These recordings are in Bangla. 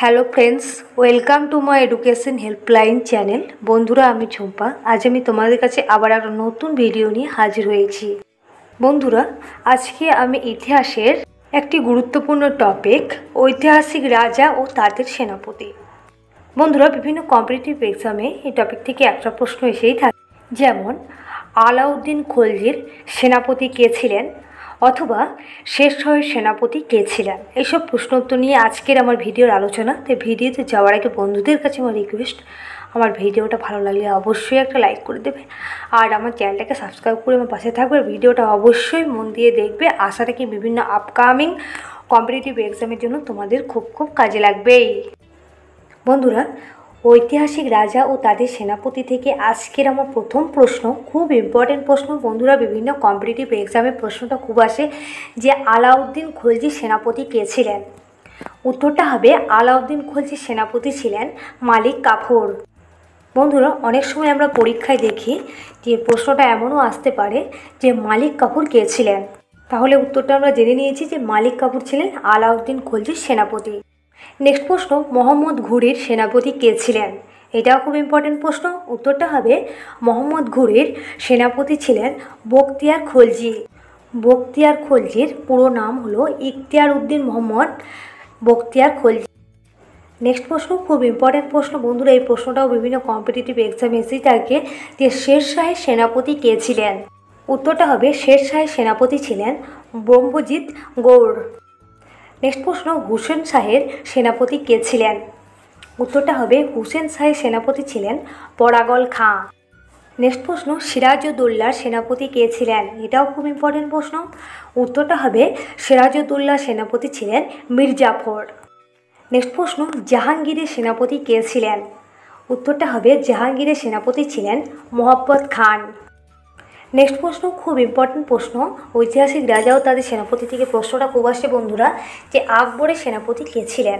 Hello friends, welcome to my education helpline channel. বন্ধুরা, আমি ঝুম্পা। আজ আমি তোমাদের কাছে আবার একটা নতুন ভিডিও নিয়ে হাজির হয়েছি। বন্ধুরা, আজকে আমি ইতিহাসের একটি গুরুত্বপূর্ণ টপিক, ঐতিহাসিক রাজা ও তাদের সেনাপতি। বন্ধুরা, বিভিন্ন কম্পিটিটিভ এক্সামে এই টপিক থেকে একটা প্রশ্ন এসেই থাকে, যেমন আলাউদ্দিন খলজির সেনাপতি কে ছিলেন, অথবা শেরশাহের সেনাপতি কে ছিলেন। এইসব প্রশ্ন উত্তর নিয়ে আজকের আমার ভিডিওর আলোচনা। তো ভিডিওতে যাওয়ার আগে বন্ধুদের কাছে আমার রিকোয়েস্ট, আমার ভিডিওটা ভালো লাগলে অবশ্যই একটা লাইক করে দেবে, আর আমার চ্যানেলটাকে সাবস্ক্রাইব করে আমার পাশে থাকবে। ভিডিওটা অবশ্যই মন দিয়ে দেখবে। আশা রাখি বিভিন্ন আপকামিং কম্পিটিটিভ এক্সামের জন্য তোমাদের খুব খুব কাজে লাগবেই। বন্ধুরা, ঐতিহাসিক রাজা ও তাদের সেনাপতি থেকে আজকের আমার প্রথম প্রশ্ন, খুব ইম্পর্টেন্ট প্রশ্ন। বন্ধুরা, বিভিন্ন কম্পিটিটিভ এক্সামে প্রশ্নটা খুব আসে যে আলাউদ্দিন খলজির সেনাপতি কে ছিলেন। উত্তরটা হবে আলাউদ্দিন খলজির সেনাপতি ছিলেন মালিক কাফুর। বন্ধুরা, অনেক সময় আমরা পরীক্ষায় দেখি যে প্রশ্নটা এমনও আসতে পারে যে মালিক কাফুর কে ছিলেন। তাহলে উত্তরটা আমরা জেনে নিয়েছি যে মালিক কাফুর ছিলেন আলাউদ্দিন খলজির সেনাপতি। নেক্সট প্রশ্ন, মোহাম্মদ ঘুরির সেনাপতি কে ছিলেন। এটাও খুব ইম্পর্টেন্ট প্রশ্ন। উত্তরটা হবে মোহাম্মদ ঘুরির সেনাপতি ছিলেন বখতিয়ার খলজি। বখতিয়ার খলজির পুরো নাম হলো ইখতিয়ার উদ্দিন মোহাম্মদ বখতিয়ার খলজি। নেক্সট প্রশ্ন, খুব ইম্পর্টেন্ট প্রশ্ন। বন্ধুরা, এই প্রশ্নটাও বিভিন্ন কম্পিটিটিভ এক্সামে এসেই থাকে যে শেরশাহের সেনাপতি কে ছিলেন। উত্তরটা হবে শেরশাহের সেনাপতি ছিলেন ব্রহ্মজিৎ গৌড়। নেক্সট প্রশ্ন, হুসেন শাহের সেনাপতি কে ছিলেন। উত্তরটা হবে হুসেন শাহের সেনাপতি ছিলেন পরাগল খাঁ। নেক্সট প্রশ্ন, সিরাজউদ্দৌলার সেনাপতি কে ছিলেন। এটাও খুব ইম্পর্টেন্ট প্রশ্ন। উত্তরটা হবে সিরাজউদ্দৌলার সেনাপতি ছিলেন মীর জাফর। নেক্সট প্রশ্ন, জাহাঙ্গীরের সেনাপতি কে ছিলেন। উত্তরটা হবে জাহাঙ্গীরের সেনাপতি ছিলেন মোহাম্মদ খান। নেক্সট প্রশ্ন, খুব ইম্পর্টেন্ট প্রশ্ন। ঐতিহাসিক রাজা ও তাদের সেনাপতি থেকে প্রশ্নটা খুব আসে বন্ধুরা যে আকবরের সেনাপতি কে ছিলেন।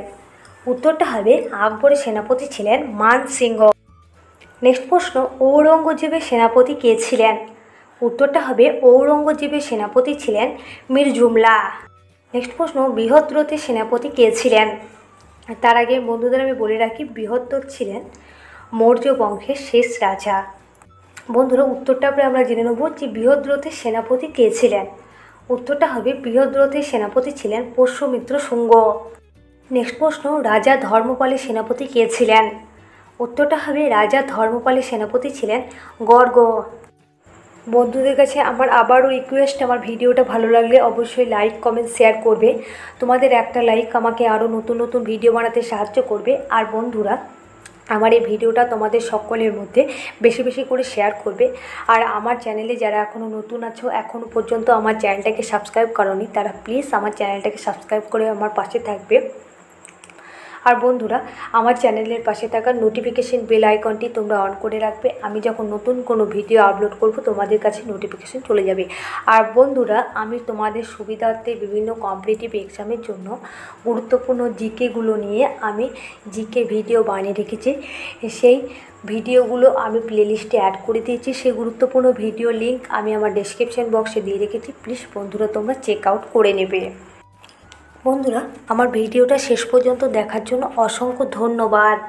উত্তরটা হবে আকবরের সেনাপতি ছিলেন মান সিংহ। নেক্সট প্রশ্ন, ঔরঙ্গজেবের সেনাপতি কে ছিলেন। উত্তরটা হবে ঔরঙ্গজেবের সেনাপতি ছিলেন মীর জুমলা। নেক্সট প্রশ্ন, বৃহদ্রথের সেনাপতি কে ছিলেন। তার আগে বন্ধুদের আমি বলে রাখি, বৃহদ্রথ ছিলেন মৌর্য বংশের শেষ রাজা। বন্ধুরা, উত্তরটা আমরা জেনে নেব যে বৃহদ্রথের সেনাপতি কে ছিলেন। উত্তরটা হবে বৃহদ্রথের সেনাপতি ছিলেন পুষ্যমিত্র শুঙ্গ। নেক্সট প্রশ্ন, রাজা ধর্মপালের সেনাপতি কে ছিলেন। উত্তরটা হবে রাজা ধর্মপালের সেনাপতি ছিলেন গর্গ। বন্ধুদের কাছে আমার আবারও রিকোয়েস্ট, আমার ভিডিওটা ভালো লাগলে অবশ্যই লাইক কমেন্ট শেয়ার করবে। তোমাদের একটা লাইক আমাকে আরও নতুন নতুন ভিডিও বানাতে সাহায্য করবে। আর বন্ধুরা, আমার এই ভিডিওটা তোমাদের সকলের মধ্যে বেশি বেশি করে শেয়ার করবে। আর আমার চ্যানেলে যারা এখনও নতুন আছো, এখনও পর্যন্ত আমার চ্যানেলটাকে সাবস্ক্রাইব করোনি, তারা প্লিজ আমার চ্যানেলটাকে সাবস্ক্রাইব করে আমার পাশে থাকবে। আর বন্ধুরা, আমার চ্যানেলের পাশে থাকা নোটিফিকেশন বেল আইকনটি তোমরা অন করে রাখবে। আমি যখন নতুন কোনো ভিডিও আপলোড করব তোমাদের কাছে নোটিফিকেশন চলে যাবে। আর বন্ধুরা, আমি তোমাদের সুবিধার্থে বিভিন্ন কম্পিটিটিভ এক্সামের জন্য গুরুত্বপূর্ণ জিকেগুলো নিয়ে আমি জিকে ভিডিও বানিয়ে রেখেছি। সেই ভিডিওগুলো আমি প্লেলিস্টে অ্যাড করে দিয়েছি। সেই গুরুত্বপূর্ণ ভিডিও লিঙ্ক আমি আমার ডেসক্রিপশন বক্সে দিয়ে রেখেছি। প্লিজ বন্ধুরা, তোমরা চেক আউট করে নেবে। বন্ধুরা, আমার ভিডিওটা শেষ পর্যন্ত দেখার জন্য অসংখ্য ধন্যবাদ।